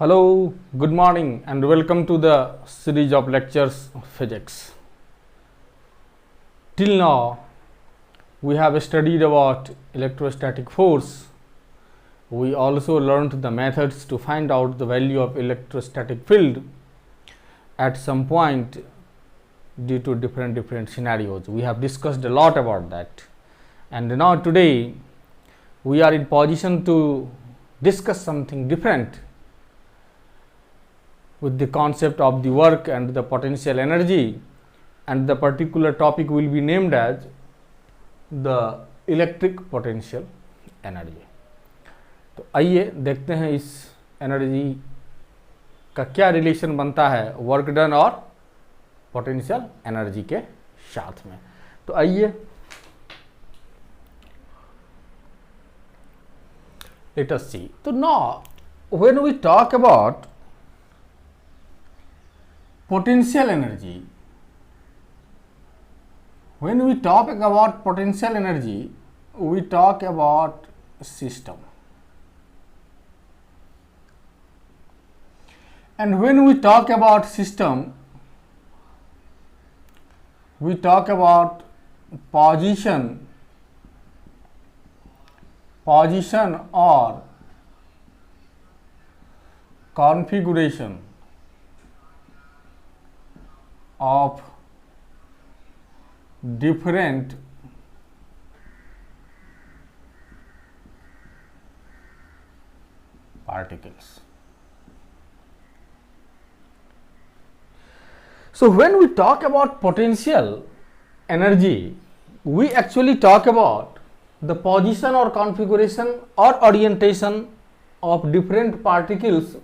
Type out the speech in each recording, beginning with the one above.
Hello, good morning, and welcome to the series of lectures of physics. Till now, we have studied about electrostatic force. We also learned the methods to find out the value of electrostatic field at some point due to different scenarios. We have discussed a lot about that, and now today we are in position to discuss something different with the concept of the work and the potential energy, and the particular topic will be named as the electric potential energy. तो आइए देखते हैं इस energy का क्या relation बनता है work done और पोटेंशियल एनर्जी के साथ में। तो आइए let us see. So now when we talk about potential energy, when we talk about potential energy, we talk about system, and when we talk about system, we talk about position or configuration of different particles. So when we talk about potential energy, we actually talk about the position or configuration or orientation of different particles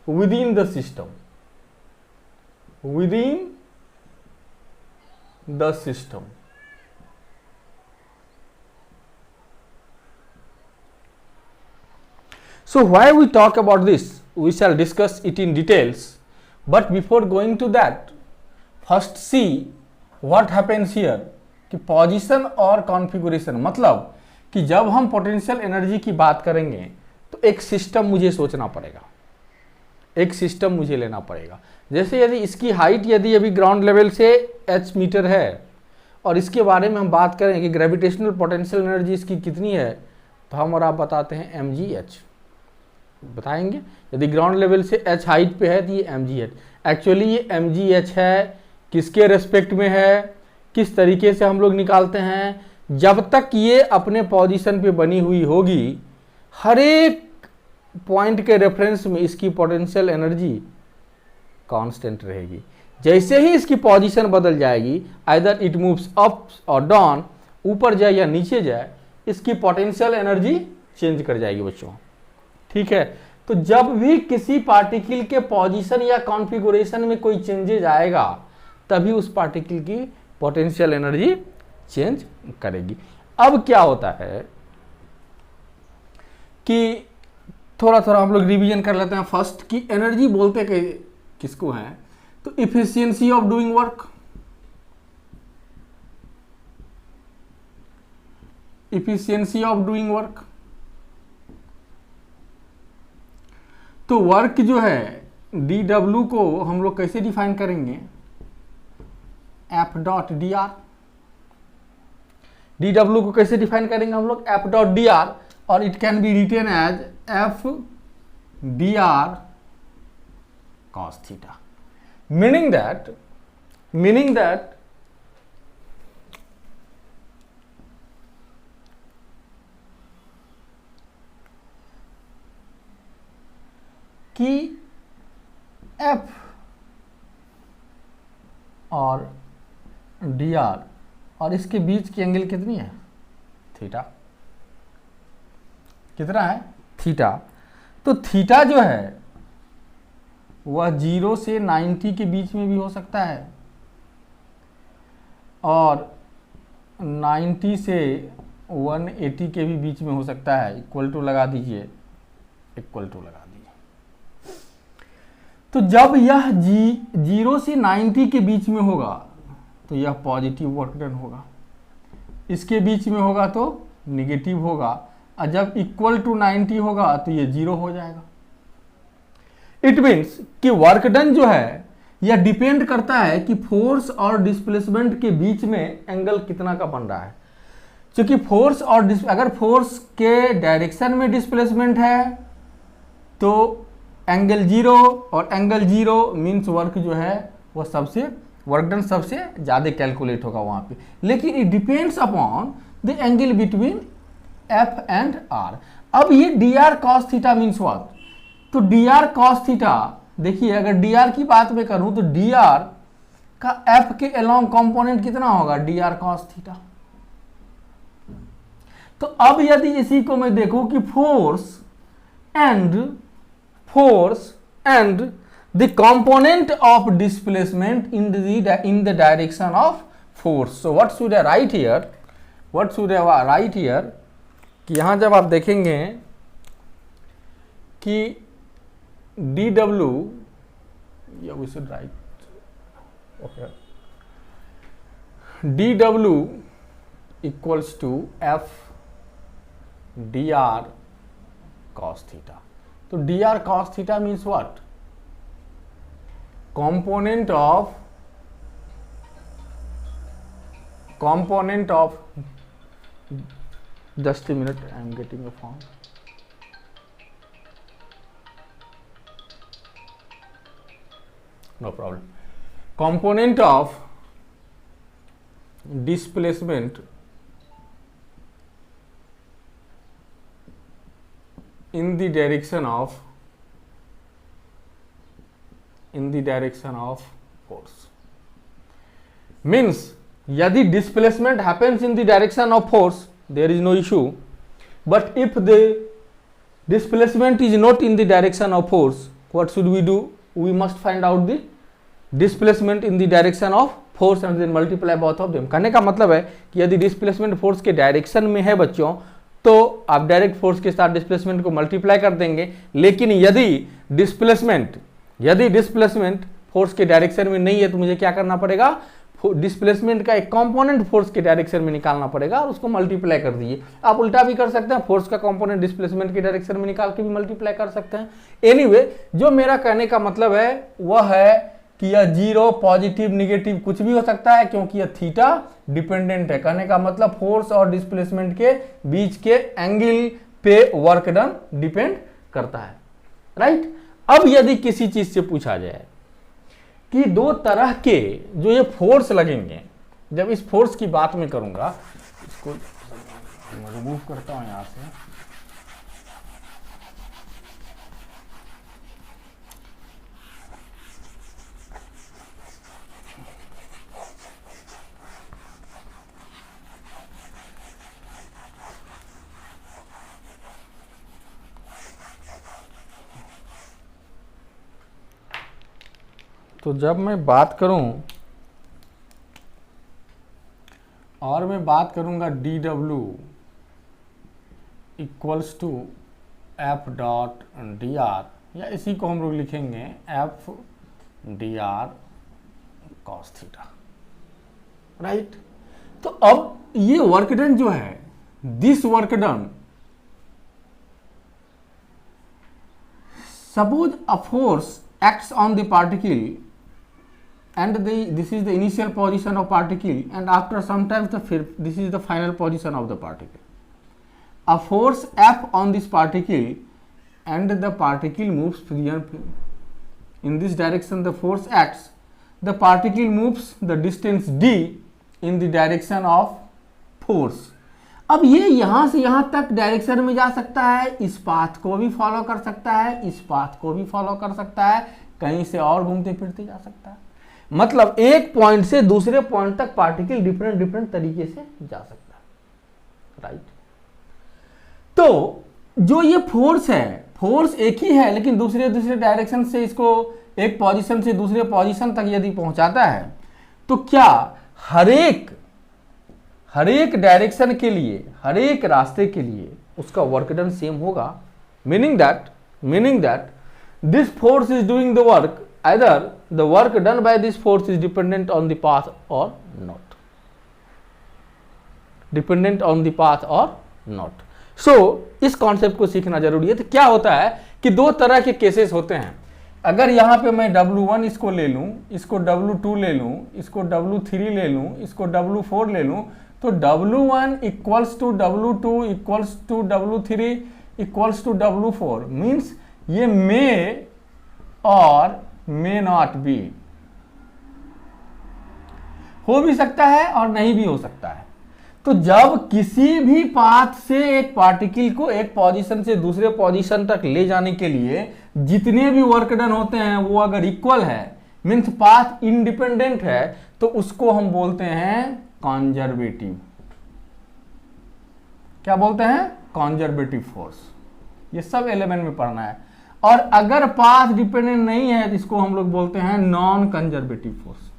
within the system. Within the system. So why we talk about this, we shall discuss it in details, but before going to that, first see what happens here कि position और configuration, मतलब कि जब हम potential energy की बात करेंगे तो एक सिस्टम मुझे सोचना पड़ेगा, एक सिस्टम मुझे लेना पड़ेगा। जैसे यदि इसकी हाइट यदि अभी ग्राउंड लेवल से h मीटर है और इसके बारे में हम बात करें कि ग्रेविटेशनल पोटेंशियल एनर्जी इसकी कितनी है, तो हम और आप बताते हैं mgh बताएंगे। यदि ग्राउंड लेवल से h हाइट पे है तो ये mgh, एक्चुअली ये mgh है, किसके रेस्पेक्ट में है, किस तरीके से हम लोग निकालते हैं, जब तक ये अपने पोजीशन पे बनी हुई होगी, हर एक पॉइंट के रेफरेंस में इसकी पोटेंशियल एनर्जी कांस्टेंट रहेगी। जैसे ही इसकी पोजीशन बदल जाएगी, आइदर इट मूव्स अप और डाउन, ऊपर जाए या नीचे जाए, इसकी पोटेंशियल एनर्जी चेंज कर जाएगी बच्चों, ठीक है। तो जब भी किसी पार्टिकल के पोजीशन या कॉन्फ़िगरेशन में कोई चेंजेज आएगा, तभी उस पार्टिकल की पोटेंशियल एनर्जी चेंज करेगी। अब क्या होता है कि थोड़ा हम लोग रिवीजन कर लेते हैं। फर्स्ट की एनर्जी बोलते किसको है, तो efficiency of doing work, efficiency of doing work. तो वर्क जो है dw को हम लोग कैसे डिफाइन करेंगे, F dot D R. dw को कैसे डिफाइन करेंगे हम लोग, एफ डॉट डी आर, और it can be written as F D R cos theta, meaning that कि f और डी आर और इसके बीच की एंगल कितनी है, थीटा। कितना है, थीटा। तो थीटा जो है वह 0 से 90 के बीच में भी हो सकता है और 90 से 180 के भी बीच में हो सकता है। इक्वल टू लगा दीजिए, इक्वल टू लगा दीजिए। तो जब यह 0 से 90 के बीच में होगा तो यह पॉजिटिव वर्क डन होगा, इसके बीच में होगा तो निगेटिव होगा, और जब इक्वल टू 90 होगा तो ये 0 हो जाएगा। इट मीन्स कि वर्क डन जो है यह डिपेंड करता है कि फोर्स और डिस्प्लेसमेंट के बीच में एंगल कितना का बन रहा है। क्योंकि फोर्स और अगर फोर्स के डायरेक्शन में डिस्प्लेसमेंट है तो एंगल 0, और एंगल 0 मीन्स वर्क जो है वह सबसे वर्क डन सबसे ज़्यादा कैलकुलेट होगा वहाँ पे। लेकिन it depends upon the angle between F and R. अब ये D R cos theta means what? तो डी आर कॉस थीटा, देखिए अगर डी आर की बात मैं करूं तो डी आर का एफ के अलोंग कंपोनेंट कितना होगा? D R cos theta. तो अब यदि इसी को मैं देखूं कि force and the component of displacement in the direction of force, so what should I right here? What should I right here कि यहां जब आप देखेंगे कि dw, yeah, we should write, okay, dw equals to f dr cos theta. तो dr cos theta means what? Component of just a minute, I am getting a form. No problem. Component of displacement in the direction of force means यदि displacement happens in the direction of force there is no issue, but if the displacement is not in the direction of force, what should we do? We must find out the displacement in the direction of force and then multiply both of them. कहने का मतलब है कि यदि displacement force के direction में है बच्चों तो आप डायरेक्ट फोर्स के साथ डिस्प्लेसमेंट को मल्टीप्लाई कर देंगे, लेकिन यदि डिस्प्लेसमेंट फोर्स के डायरेक्शन में नहीं है तो मुझे क्या करना पड़ेगा? डिस्प्लेसमेंट का एक कंपोनेंट फोर्स के डायरेक्शन में निकालना पड़ेगा और उसको मल्टीप्लाई कर दीजिए। आप उल्टा भी कर सकते हैं, फोर्स का कंपोनेंट डिस्प्लेसमेंट के डायरेक्शन में निकाल के भी मल्टीप्लाई कर सकते हैं। एनीवे, जो मेरा कहने का मतलब है वह है कि यह 0, पॉजिटिव, निगेटिव कुछ भी हो सकता है क्योंकि यह थीटा डिपेंडेंट है। कहने का मतलब फोर्स और डिस्प्लेसमेंट के बीच के एंगल पे वर्क डन डिपेंड करता है, राइट। अब यदि किसी चीज से पूछा जाए कि दो तरह के जो ये फोर्स लगेंगे, जब इस फोर्स की बात मैं करूंगा, इसको रिमूव करता हूं यहां से, तो जब मैं बात करूं और मैं बात करूंगा D W equals to F dot D R, या इसी को हम लोग लिखेंगे F D R cos theta, right. तो अब ये वर्क डन जो है, this work done, suppose a force acts on the particle and this is the initial position of particle, and after sometimes this is the final position of the particle. A force F on this particle and the particle moves free and free. In this direction the force acts, the particle moves the distance d in the direction of force. अब ये यहां से यहां तक direction में जा सकता है, इस पाथ को भी फॉलो कर सकता है, इस पाथ को भी फॉलो कर सकता है, कहीं से और घूमते फिरते जा सकता है। मतलब एक पॉइंट से दूसरे पॉइंट तक पार्टिकल डिफरेंट तरीके से जा सकता है, राइट। तो जो ये फोर्स है, फोर्स एक ही है लेकिन दूसरे डायरेक्शन से इसको एक पोजीशन से दूसरे पोजीशन तक यदि पहुंचाता है तो क्या हर एक डायरेक्शन के लिए, हर एक रास्ते के लिए उसका वर्क डन सेम होगा। Meaning that this force is doing the work, either the work done by this force is dependent on the path or not, so इस कॉन्सेप्ट को सीखना जरूरी है। तो क्या होता है कि दो तरह के केसेस होते हैं। अगर यहाँ पे मैं W1 इसको ले लूँ, इसको W2 ले लूँ, इसको W3 ले लूँ, इसको W4 ले लूँ, तो W1 equals to W2 equals to W3 equals to W4 means ये मे और मे नॉट बी, हो भी सकता है और नहीं भी हो सकता है। तो जब किसी भी पाथ से एक पार्टिकल को एक पोजीशन से दूसरे पोजीशन तक ले जाने के लिए जितने भी वर्क डन होते हैं वो अगर इक्वल है, मीन्स पाथ इंडिपेंडेंट है, तो उसको हम बोलते हैं कॉन्जर्वेटिव। क्या बोलते हैं? Conservative force. ये सब एलिमेंट में पढ़ना है। और अगर पाथ डिपेंडेंट नहीं है तो इसको हम लोग बोलते हैं non conservative force.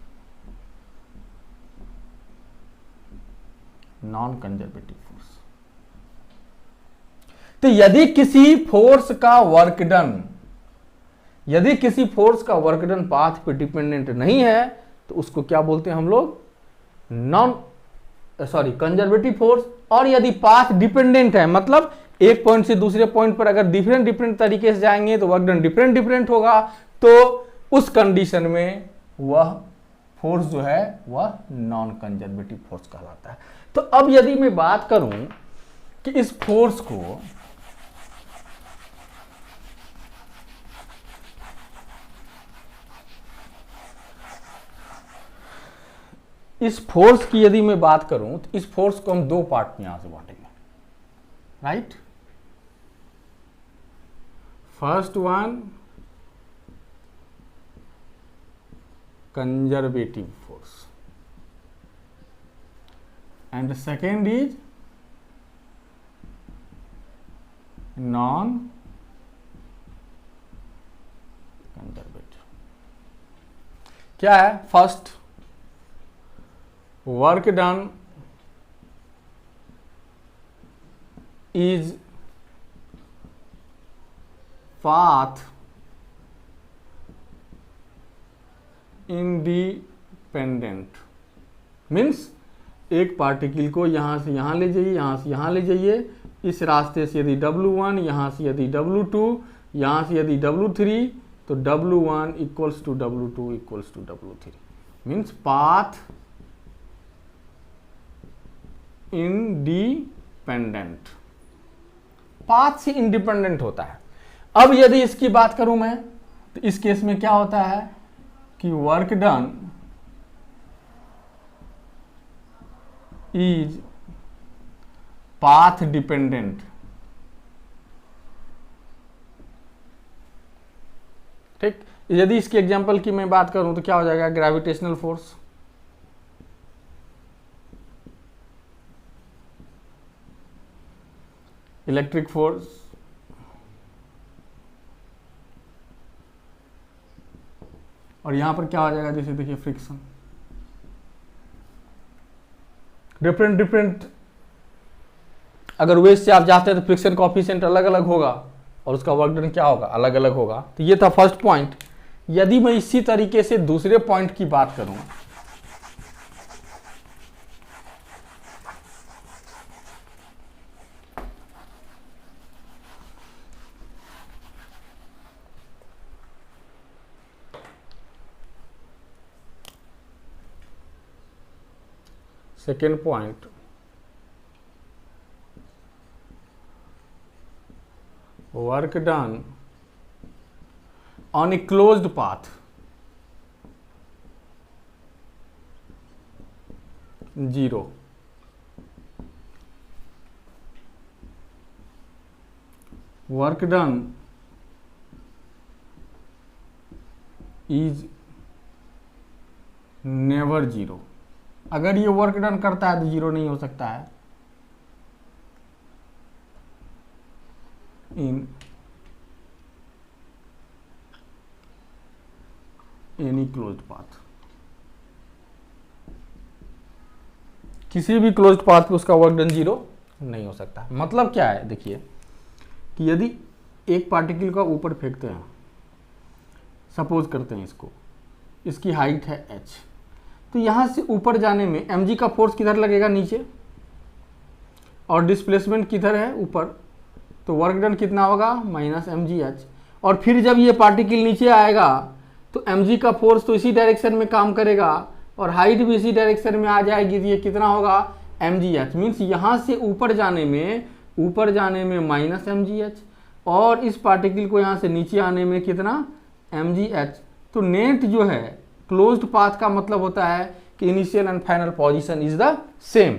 Non conservative force. तो यदि किसी फोर्स का वर्क डन, यदि किसी फोर्स का वर्क डन पाथ पे डिपेंडेंट नहीं है तो उसको क्या बोलते हैं हम लोग? Conservative force. और यदि पाथ डिपेंडेंट है, मतलब एक पॉइंट से दूसरे पॉइंट पर अगर डिफरेंट तरीके से जाएंगे तो वर्क डन डिफरेंट होगा, तो उस कंडीशन में वह फोर्स जो है वह नॉन कंजर्वेटिव फोर्स कहलाता है। तो अब यदि मैं बात करूं कि इस फोर्स को की यदि मैं बात करूं तो इस फोर्स को हम दो पार्ट में यहां से बांटेंगे, right? First one conservative force and the second is non conservative। क्या है? First, work done is path independent, means एक पार्टिकल को यहां से यहां ले जाइए, यहां से यहां ले जाइए, इस रास्ते से यदि W1, यहां से यदि W2, यहां से यदि W3, तो W1 equals to W2 equals to W3 means path independent, path से इंडिपेंडेंट होता है। अब यदि इसकी बात करूं मैं तो इस केस में क्या होता है कि work done is path dependent. ठीक, यदि इसके एग्जांपल की मैं बात करूं तो क्या हो जाएगा? ग्रेविटेशनल फोर्स, इलेक्ट्रिक फोर्स, और यहां पर क्या हो जाएगा? जैसे देखिए फ्रिक्शन। डिफरेंट अगर वेज से आप जाते हैं तो फ्रिक्शन कोएफिशिएंट अलग अलग होगा और उसका वर्क डन क्या होगा? अलग अलग होगा। तो ये था फर्स्ट पॉइंट। यदि मैं इसी तरीके से दूसरे पॉइंट की बात करूं, second point, work done on a closed path, zero. Work done is never zero. अगर ये वर्क डन करता है तो जीरो नहीं हो सकता है इन एनी क्लोज्ड पाथ। किसी भी क्लोज्ड पाथ पे उसका वर्क डन जीरो नहीं हो सकता। मतलब क्या है? देखिए कि यदि एक पार्टिकल का ऊपर फेंकते हैं, सपोज करते हैं इसको, इसकी हाइट है h, तो यहां से ऊपर जाने में mg का फोर्स किधर लगेगा? नीचे, और डिस्प्लेसमेंट किधर है? ऊपर। तो वर्क डन कितना होगा? Minus mgh। और फिर जब ये पार्टिकल नीचे आएगा तो mg का फोर्स तो इसी डायरेक्शन में काम करेगा और हाइट भी इसी डायरेक्शन में आ जाएगी, तो ये कितना होगा mgh, मीन्स यहाँ से ऊपर जाने में माइनस mgh और इस पार्टिकल को यहाँ से नीचे आने में कितना mgh। तो नेट जो है क्लोज्ड पाथ का मतलब होता है कि initial and final position is the same,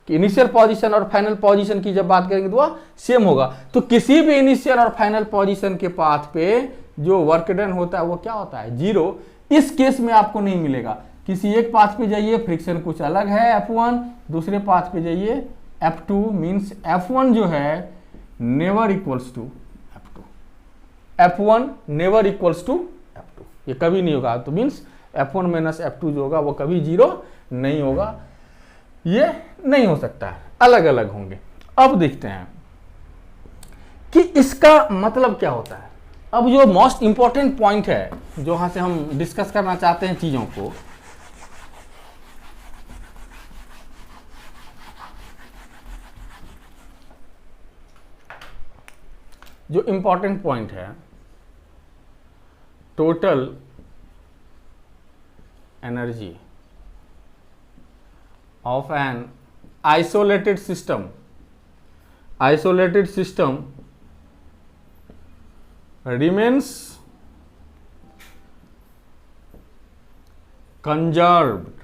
कि इनिशियल पोजीशन और फाइनल पोजीशन की जब बात करेंगे तो वह सेम होगा। तो किसी भी इनिशियल और फाइनल पोजीशन के पाथ पे जो वर्क डन होता है वो क्या होता है, जीरो। इस केस में आपको नहीं मिलेगा, किसी एक पाथ पे जाइए फ्रिक्शन कुछ अलग है F1, दूसरे पाथ पे जाइए F2, मीन्स F1 जो है never equals to F2, F1 never equals to F2, ये कभी नहीं होगा। तो मीन्स F1 माइनस F2 जो होगा वो कभी जीरो नहीं होगा, ये नहीं हो सकता है, अलग अलग होंगे। अब देखते हैं कि इसका मतलब क्या होता है। अब जो मोस्ट इंपॉर्टेंट पॉइंट है जो यहां से हम डिस्कस करना चाहते हैं चीजों को, जो इंपॉर्टेंट पॉइंट है total energy of an isolated system remains conserved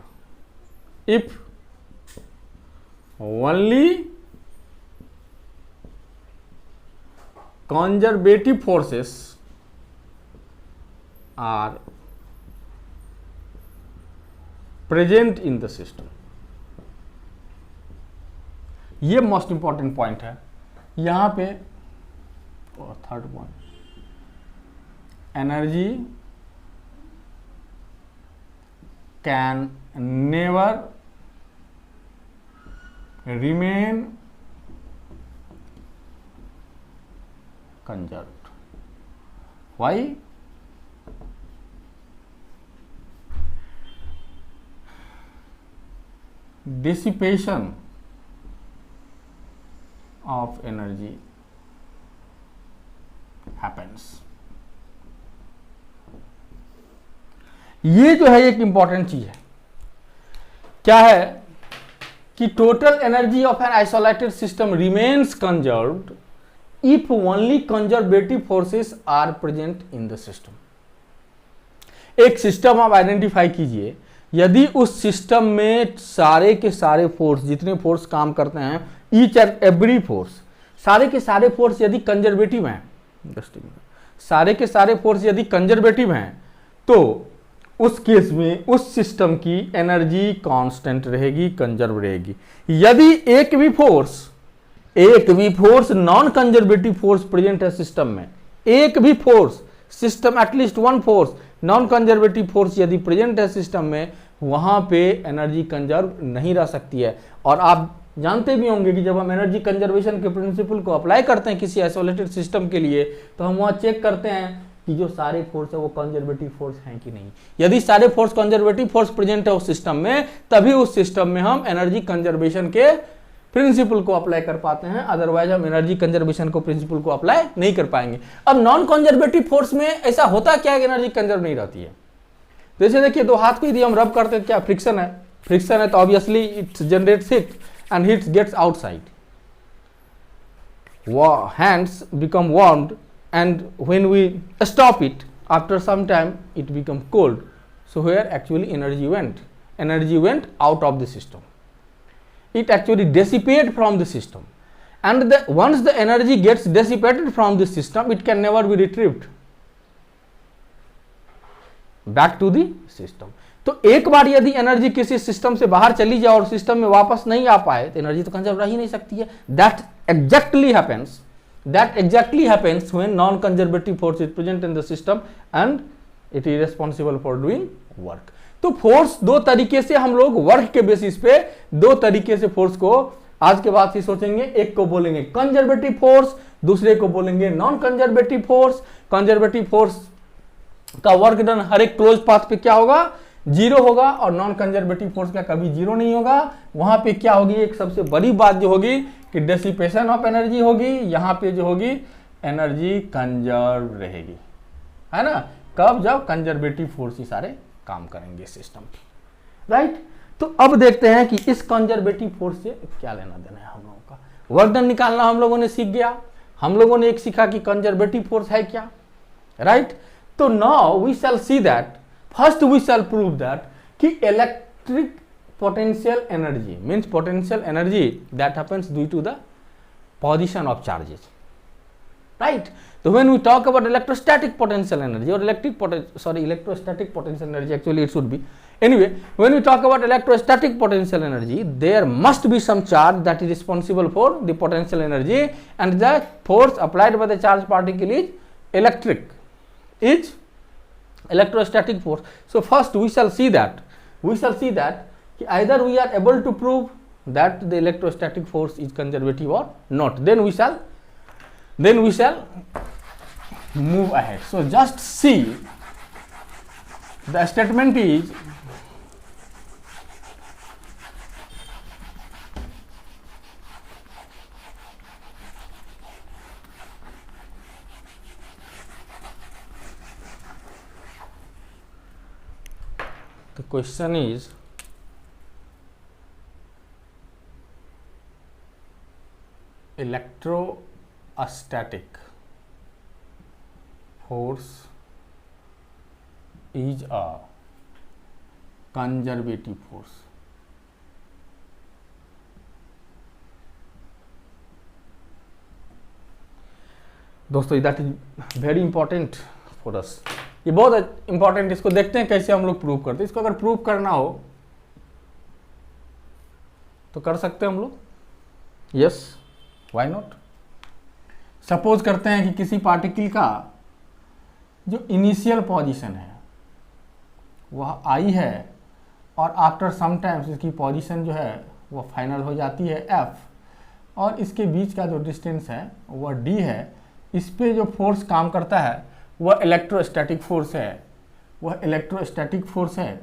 if only conservative forces are present in the system। ये मोस्ट इंपॉर्टेंट पॉइंट है यहां पे। और third point, energy can never remain conserved. Why? Dissipation of energy happens। ये जो है एक important चीज है, क्या है कि total energy of an isolated system remains conserved if only conservative forces are present in the system. एक सिस्टम आप आइडेंटिफाई कीजिए, यदि उस सिस्टम में सारे के सारे फोर्स, जितने फोर्स काम करते हैं, ईच एंड एवरी फोर्स, सारे के सारे फोर्स यदि कंजर्वेटिव हैं, सारे के सारे फोर्स यदि कंजर्वेटिव हैं, तो उस केस में उस सिस्टम की एनर्जी कांस्टेंट रहेगी, कंजर्व रहेगी। यदि एक भी force non conservative force present है सिस्टम में, एक भी force, system at least one force non conservative force यदि प्रेजेंट है सिस्टम में, वहां पे एनर्जी कंजर्व नहीं रह सकती है। और आप जानते भी होंगे कि जब हम एनर्जी कंजर्वेशन के प्रिंसिपल को अप्लाई करते हैं किसी आइसोलेटेड सिस्टम के लिए, तो हम वहां चेक करते हैं कि जो सारे फोर्स है वो कंजर्वेटिव फोर्स हैं कि नहीं। यदि सारे फोर्स कंजर्वेटिव फोर्स प्रेजेंट है उस सिस्टम में, तभी उस सिस्टम में हम एनर्जी कंजर्वेशन के प्रिंसिपल को अप्लाई कर पाते हैं, अदरवाइज हम एनर्जी कंजर्वेशन को प्रिंसिपल को अप्लाई नहीं कर पाएंगे। अब नॉन कंजर्वेटिव फोर्स में ऐसा होता क्या है कि एनर्जी कंजर्व नहीं रहती है। जैसे देखिए, दो हाथ को यदि हम रब करते हैं, क्या फ्रिक्शन है, फ्रिक्शन है तो obviously it generates heat and heat gets outside, hands become warmed, and when we stop it after some time it become cold. So where actually energy went out of the system, it actually dissipate from the system, and once the energy gets dissipated from the system, it can never be retrieved back to the system। तो एक बार यदि energy किसी system से बाहर चली जाए और system में वापस नहीं आ पाए तो एनर्जी तो कंजर्व रह ही नहीं सकती है। That exactly happens when non conservative force is present in the system and it is responsible for doing work. तो फोर्स दो तरीके से, हम लोग वर्क के बेसिस पे दो तरीके से फोर्स को आज के बाद से सोचेंगे। एक को बोलेंगे कंजर्वेटिव फोर्स, दूसरे को बोलेंगे non conservative force. Conservative force का वर्क डन हर एक क्लोज पाथ पे क्या होगा, जीरो होगा, और नॉन कंजर्वेटिव फोर्स का कभी जीरो नहीं होगा। वहां पे क्या होगी, एक सबसे बड़ी बात जो होगी कि डेसिपेशन ऑफ एनर्जी होगी, यहाँ पे जो होगी एनर्जी कंजर्व रहेगी, है ना। कब? जब कंजर्वेटिव फोर्स ही सारे काम करेंगे सिस्टम की, राइट। तो अब देखते हैं कि इस कंजर्वेटिव फोर्स से क्या लेना देना है हम लोगों का। वर्क डन निकालना हम लोगों ने सीख गया। हम लोगों ने एक सीखा कि कंजर्वेटिव फोर्स है क्या, राइट। तो now we shall see that, first we shall prove that कि electric potential energy means potential energy that happens due to the position of charges, right. So when we talk about electrostatic potential energy or electrostatic potential energy, actually it should be, anyway, when we talk about electrostatic potential energy, there must be some charge that is responsible for the potential energy, and the force applied by the charged particle is electrostatic force. So first we shall see that either we are able to prove that the electrostatic force is conservative or not, then we shall move ahead. So just see, the statement is the question is electrostatic force is a conservative force. दोस्तों that is very important for us, ये बहुत important. इसको देखते हैं कैसे हम लोग prove करते हैं। इसको अगर प्रूव करना हो तो कर सकते हैं हम लोग, यस, व्हाई नॉट। सपोज करते हैं कि किसी पार्टिकल का जो इनिशियल पोजीशन है वह आई है और आफ्टर सम टाइम्स इसकी पोजीशन जो है वह फाइनल हो जाती है एफ, और इसके बीच का जो डिस्टेंस है वह डी है। इस पे जो फोर्स काम करता है वह इलेक्ट्रोस्टैटिक फोर्स है,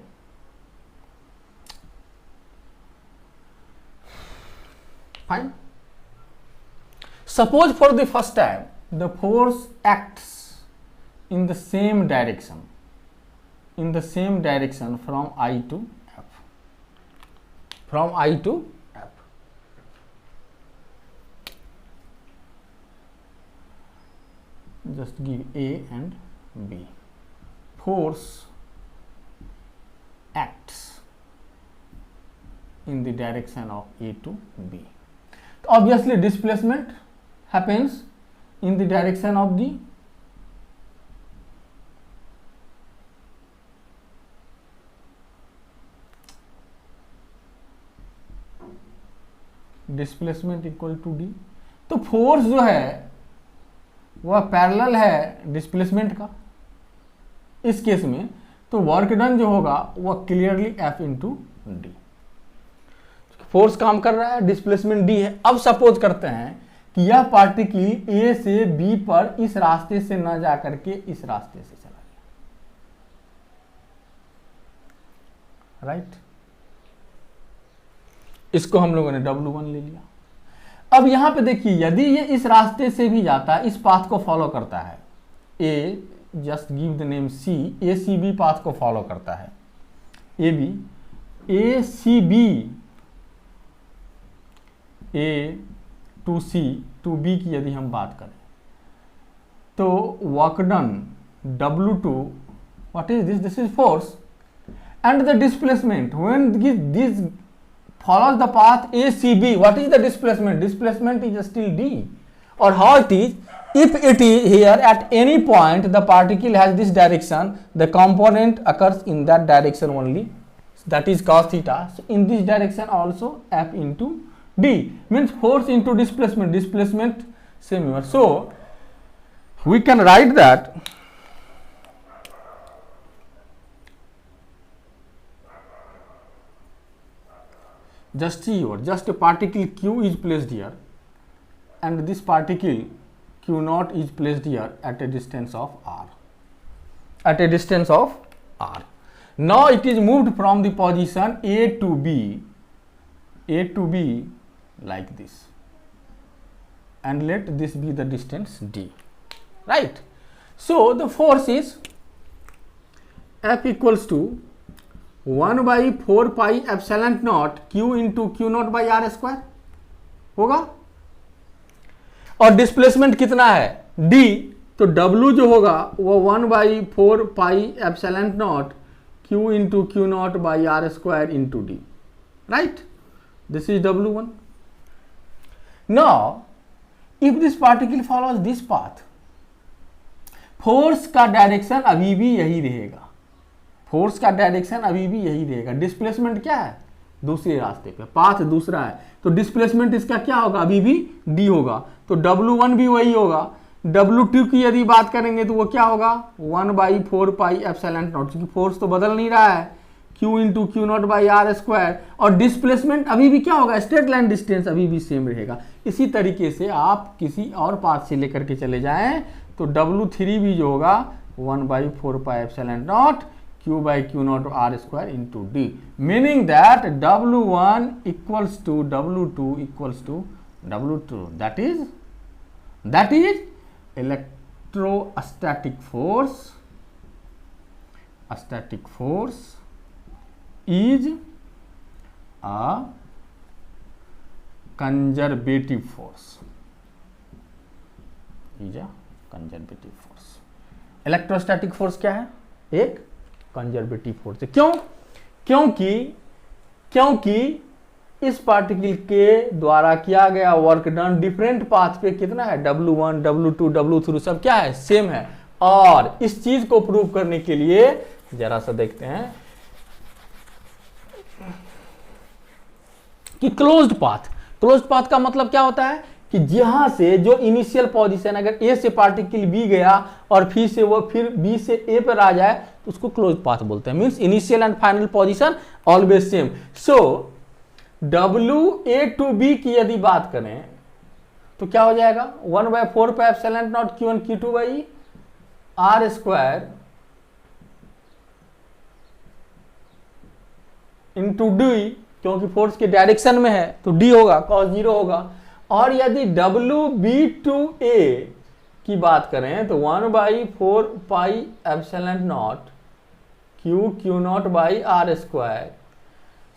fine. Suppose for the first time the force acts in the same direction from I to F, just give A and B. Force acts in the direction of A to B. Obviously displacement happens in the direction of the displacement equal to D. तो force जो है वह parallel है displacement का इस case में, तो work done जो होगा वह clearly F into D. Force काम कर रहा है, डिस्प्लेसमेंट डी है। अब सपोज करते हैं कि यह पार्टिकल ए से बी पर इस रास्ते से न जा करके इस रास्ते से चला गया, राइट। इसको हम लोगों ने W1 ले लिया। अब यहां पे देखिए, यदि ये इस रास्ते से भी जाता है, इस पाथ को फॉलो करता है, A just give the name C, A C B path को फॉलो करता है, A B, A C B, A to C to B की यदि हम बात करें तो work done W2, what is this? This is force, and the displacement when this follows the path ACB, what is the displacement? Displacement is still D. Or how it is? If it is here at any point the particle has this direction, the component occurs in that direction only, that is cos theta. So in this direction also F into D means force into displacement same here. So we can write that just a particle Q is placed here, and this particle Q naught is placed here at a distance of R. Now it is moved from the position A to B like this, and let this be the distance D. right? So the force is F equals to 1 by 4 pi epsilon naught Q into Q naught by R square होगा। और displacement कितना है D, तो W जो होगा वो 1 by 4 pi epsilon naught Q into Q naught by R square into D, right? This is W1। Now if this particle follows this path, force का direction अभी भी यही रहेगा, फोर्स का डायरेक्शन अभी भी यही रहेगा। डिस्प्लेसमेंट क्या है, दूसरे रास्ते पे, पाथ दूसरा है, तो डिस्प्लेसमेंट इसका क्या होगा, अभी भी डी होगा। तो W1 भी वही होगा। W2 की यदि बात करेंगे तो वो क्या होगा, 1 बाई 4 पाई एप्सिलॉन नॉट, क्योंकि फोर्स तो बदल नहीं रहा है, Q into Q naught by R square. और डिस्प्लेसमेंट अभी भी क्या होगा, स्ट्रेट लाइन डिस्टेंस अभी भी सेम रहेगा। इसी तरीके से आप किसी और पाथ से लेकर के चले जाएं तो W3 भी जो होगा 1 by 4 pi epsilon naught Q by Q naught R square into D, meaning that W1 equals to W2 equals to W2. That is electrostatic force. A static force is a conservative force. Is a conservative force. Electrostatic force क्या है, एक conservative force है। क्यों? क्योंकि इस particle के द्वारा किया गया वर्क डन डिफरेंट पाथ पे कितना है, W1, W2, W3 सब क्या है, सेम है। और इस चीज को प्रूव करने के लिए जरा सा देखते हैं कि क्लोज्ड पाथ का मतलब क्या होता है कि जहां से जो इनिशियल पोजीशन, अगर ए से पार्टिकल बी गया और फिर बी से ए पर आ जाए तो उसको क्लोज पाथ बोलते हैं। Means initial and final position always same. So W two B की यदि बात करें तो क्या हो जाएगा, 1 by 4 pi epsilon naught Q1 Q2 by R square into D, क्योंकि फोर्स के डायरेक्शन में है तो डी होगा, cos 0 होगा। और यदि WB टू A की बात करें तो 1 by 4 pi epsilon naught Q naught by R square,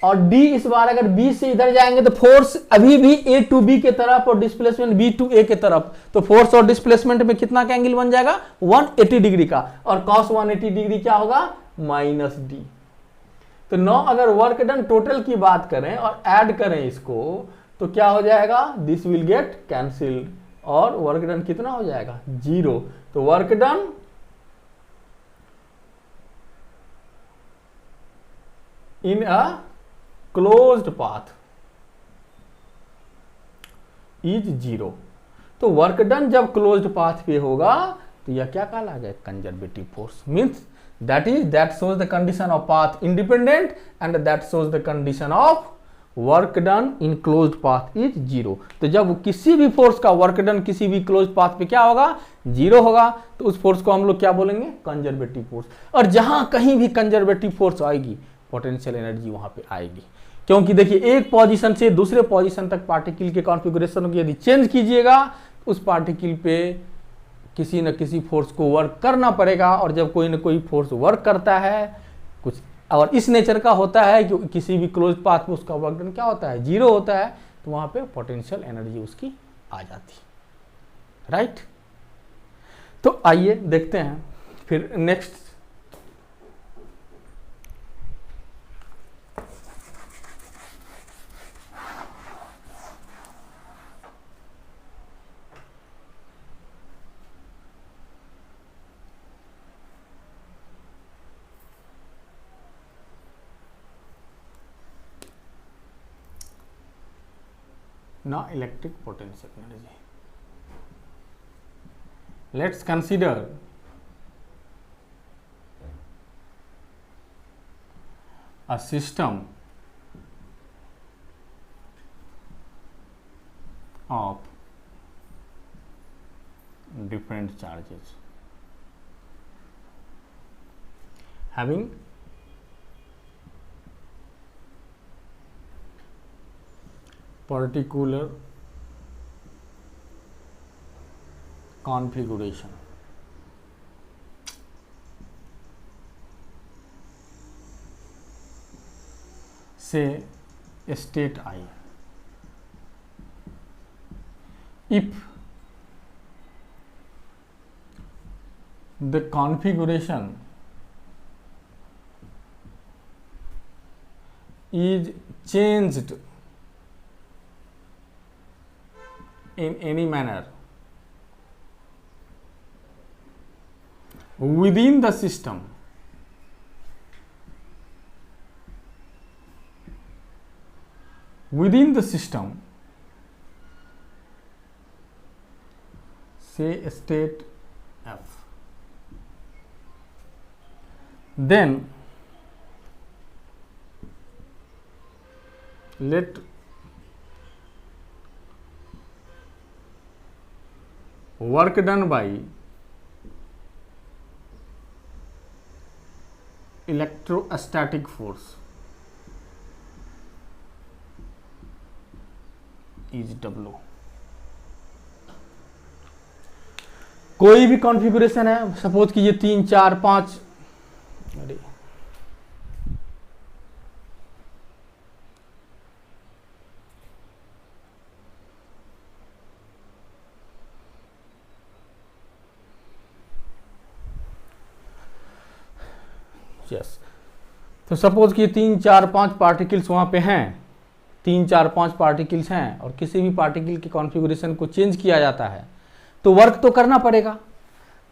और D इस बार अगर B से इधर जाएंगे तो फोर्स अभी भी A टू B के तरफ और डिस्प्लेसमेंट B टू A के तरफ, तो फोर्स और डिस्प्लेसमेंट में कितना का एंगल बन जाएगा, 180 डिग्री का, और cos 180 डिग्री क्या होगा, माइनस D। तो 9 अगर वर्क डन टोटल की बात करें और ऐड करें इसको तो क्या हो जाएगा, दिस विल गेट कैंसिल्ड और वर्क डन कितना हो जाएगा, 0। तो work done in a closed path is 0। तो वर्क डन जब क्लोज्ड पाथ पे होगा तो यह क्या कहलाएगा, conservative force. Means that shows the condition of path independent and that shows the condition of work done in closed path is 0। तो जब किसी भी फोर्स का वर्क डन किसी भी क्लोज्ड पाथ पे क्या होगा, 0 होगा, तो उस फोर्स को हम लोग क्या बोलेंगे, कंजर्वेटिव फोर्स। और जहां कहीं भी कंजर्वेटिव फोर्स आएगी पोटेंशियल एनर्जी वहां पे आएगी, क्योंकि देखिए एक पोजीशन से दूसरे पोजीशन तक पार्टिकल के कॉन्फ़िगरेशन को यदि चेंज कीजिएगा उस पार्टिकल पे किसी न किसी फोर्स को वर्क करना पड़ेगा। और जब कोई न कोई फोर्स वर्क करता है कुछ और इस नेचर का होता है कि किसी भी क्लोज पाथ में उसका वर्क डन क्या होता है, 0 होता है, तो वहां पे पोटेंशियल एनर्जी उसकी आ जाती है, राइट। तो आइए देखते हैं फिर next. Now electric potential energy. Let's consider a system of different charges having particular configuration say state I. If the configuration is changed in any manner within the system, say state F, then let work done by electrostatic force is W. कोई भी configuration है, suppose कीजिए 3, 4, 5, अरे yes, तो suppose कि 3, 4, 5 particles वहाँ पे हैं, 3, 4, 5 पार्टिकल्स हैं और किसी भी पार्टिकल के कॉन्फ़िगरेशन को चेंज किया जाता है तो वर्क तो करना पड़ेगा।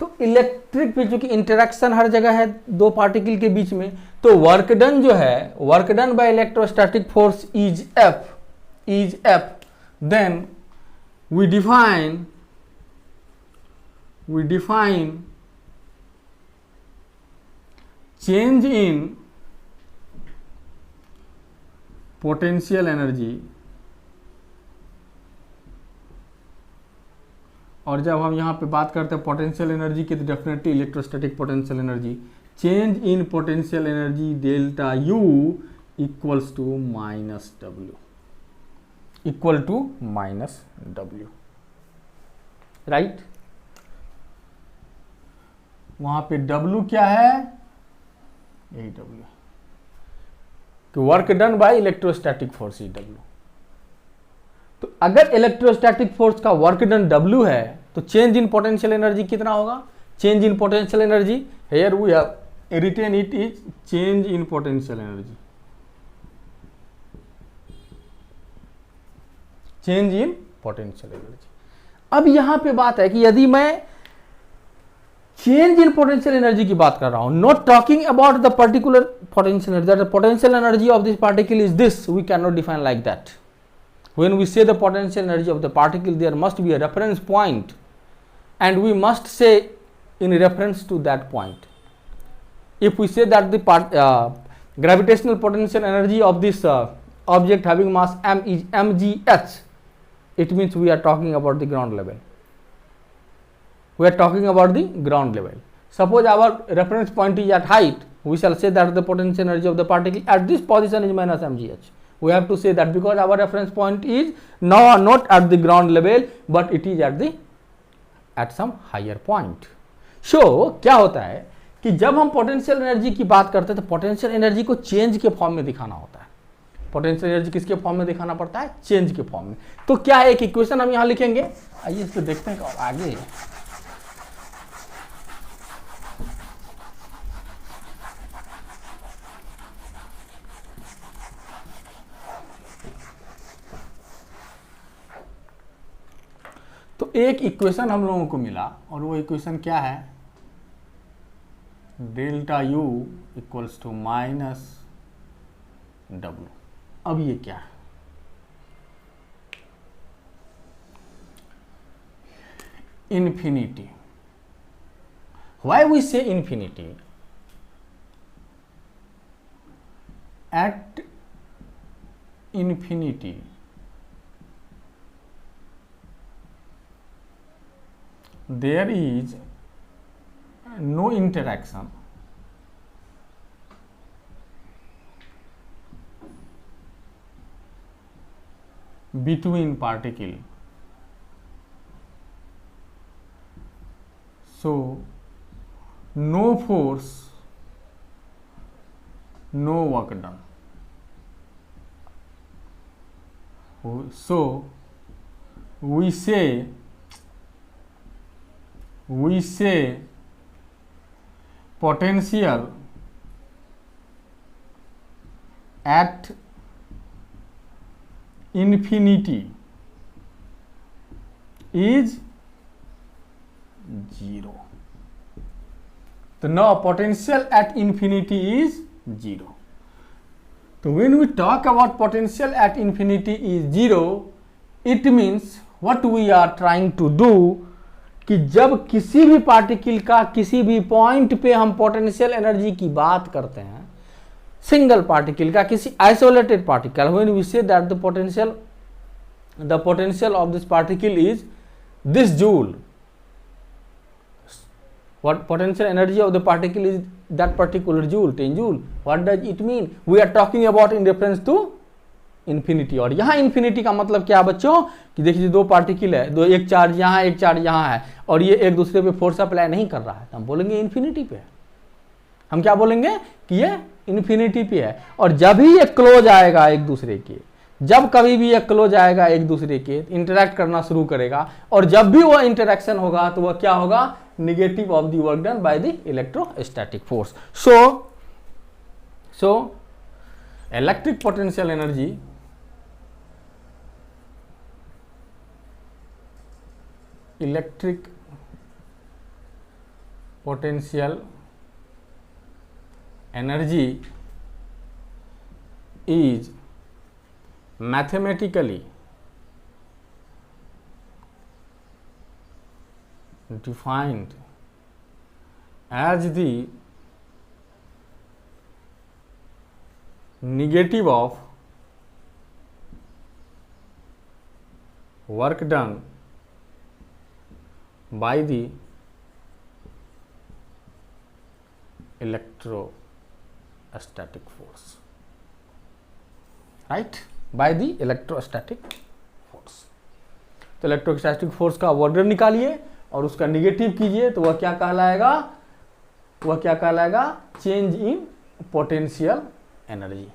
तो इलेक्ट्रिक पे चूंकि इंटरेक्शन हर जगह है दो पार्टिकल के बीच में, तो वर्क डन जो है, work done by electrostatic force is F, then we define change in potential energy, और जब हम यहाँ पे बात करते हैं पोटेंशियल एनर्जी की तो definitely electrostatic potential energy, change in potential energy delta U equals to minus W, right. वहां पे डब्ल्यू क्या है, यही डब्ल्यू है कि work done by electrostatic force E W. तो अगर इलेक्ट्रोस्टैटिक फोर्स का वर्क डन डब्ल्यू है तो चेंज इन पोटेंशियल एनर्जी कितना होगा, change in potential energy here we have written it is change in potential energy, change in potential energy. अब यहां पे बात है कि यदि मैं चेंज इन पोटेंशियल एनर्जी की बात कर रहा हूं, not talking about the particular potential energy, that the potential energy of this particle is this, we can not define like that. When we say the potential energy of the particle there must be a reference point and we must say in reference to that point. If we say that the gravitational potential energy of this object having mass m is mgh, it means we are talking about the ground level. We are talking about the ground level. Suppose our reference point is at height, we shall say that the potential energy of the particle at this position is minus mgh. We have to say that because our reference point is now not at the ground level but it is at some higher point. So क्या होता है कि जब हम potential energy की बात करते हैं तो पोटेंशियल एनर्जी को चेंज के फॉर्म में दिखाना होता है। पोटेंशियल एनर्जी किसके फॉर्म में दिखाना पड़ता है, चेंज के फॉर्म में। तो क्या है, एक इक्वेशन हम यहां लिखेंगे, आइए इसको देखते हैं आगे। तो एक इक्वेशन हम लोगों को मिला और वो इक्वेशन क्या है, delta U equals to minus W. अब ये क्या है, infinity. Why we say infinity, at infinity there is no interaction between particle, so no force, no work done. So we say potential at infinity is 0. So now potential at infinity is 0. So when we talk about potential at infinity is 0, it means what we are trying to do कि जब किसी भी particle का किसी भी point पे हम potential energy की बात करते हैं, सिंगल पार्टिकल का किसी isolated particle, when we say that the potential of this particle is this joule, what potential energy of the particle is that particular joule, 10 joule. What does it mean? We are talking about in reference to infinity. और यहाँ infinity का मतलब क्या बच्चों कि देखिए दो particle है, दो, एक चार्ज यहाँ है, एक चार्ज यहाँ है, और ये एक दूसरे पे फोर्स अप्लाई नहीं कर रहा है, तो हम बोलेंगे इन्फिनिटी पे है। हम क्या बोलेंगे कि ये इन्फिनिटी पे है। और जब ही ये क्लोज आएगा एक दूसरे के, जब कभी भी ये क्लोज आएगा एक दूसरे के, इंटरैक्ट करना शुरू करेगा, और जब भी वो इंटरेक्शन होगा तो वह क्या होगा, negative of the work done by the electrostatic force. So electric potential energy is mathematically defined as the negative of work done by the electrostatic force, right? By the electrostatic force. तो electrostatic force का work done निकालिए और उसका negative कीजिए, तो वह क्या कहलाएगा, change in potential energy.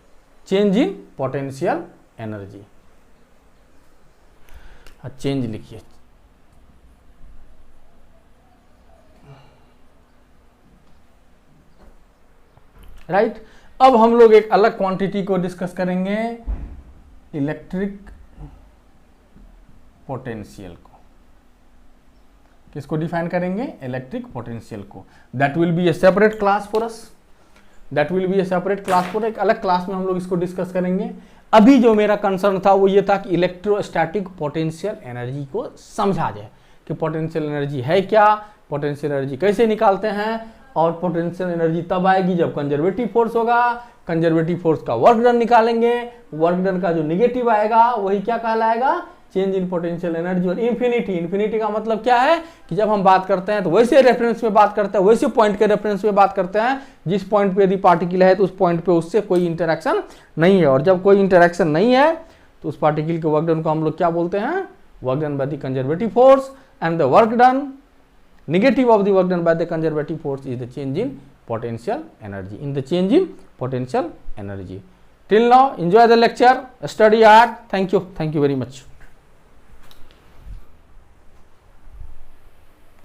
Change in potential energy, change लिखिए, राइट। अब हम लोग एक अलग क्वांटिटी को डिस्कस करेंगे, इलेक्ट्रिक पोटेंशियल को। किसको डिफाइन करेंगे, इलेक्ट्रिक पोटेंशियल को। That will be A separate class for us, एक अलग क्लास में हम लोग इसको डिस्कस करेंगे। अभी जो मेरा कंसर्न था वो ये था कि इलेक्ट्रोस्टैटिक पोटेंशियल एनर्जी को समझा जाए कि पोटेंशियल एनर्जी है क्या, पोटेंशियल एनर्जी कैसे निकालते हैं, और पोटेंशियल एनर्जी तब आएगी जब कंजर्वेटिव फोर्स होगा। कंजर्वेटिव फोर्स का वर्क डन निकालेंगे, वर्क डन का जो निगेटिव आएगा वही क्या कहलाएगा, चेंज इन पोटेंशियल एनर्जी। और इन्फिनिटी का मतलब क्या है कि जब हम बात करते हैं तो वैसे रेफरेंस में बात करते हैं, वैसे पॉइंट के रेफरेंस में बात करते हैं जिस पॉइंट पे यदि पार्टिकल है तो उस पॉइंट पे उससे कोई इंटरेक्शन नहीं है। और जब कोई इंटरेक्शन नहीं है तो उस पार्टिकल के वर्क डन को हम लोग क्या बोलते हैं, work done by the conservative force, and the work done negative of the work done by the conservative force is the change in potential energy, Till now, enjoy the lecture, study hard. Thank you very much.